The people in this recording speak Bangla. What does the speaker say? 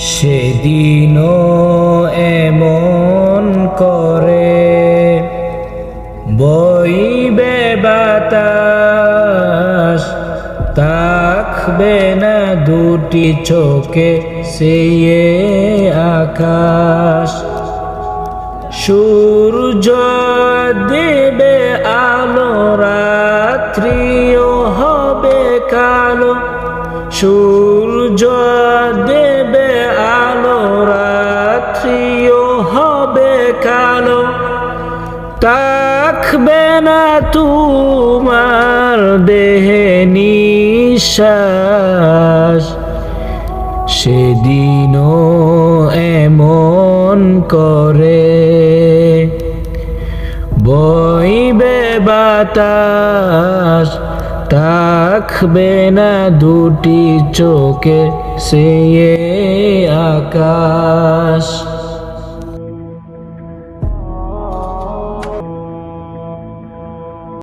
সেদিনও এমন করে বইবে বাতাস, থাকবে না দুটি চোখে চেয়ে আকাশ। সূর্য দেবে আলো, রাত্রিও হবে কালো। সূর্য দেবে আলো, রাত্রিও হবে কালো। থাকবে না তোমার দেহে নিঃশ্বাস, সেদিনও এমন করে বইবে বাতাস, থাকবে না দুটি চোখে চেয়ে আকাশ।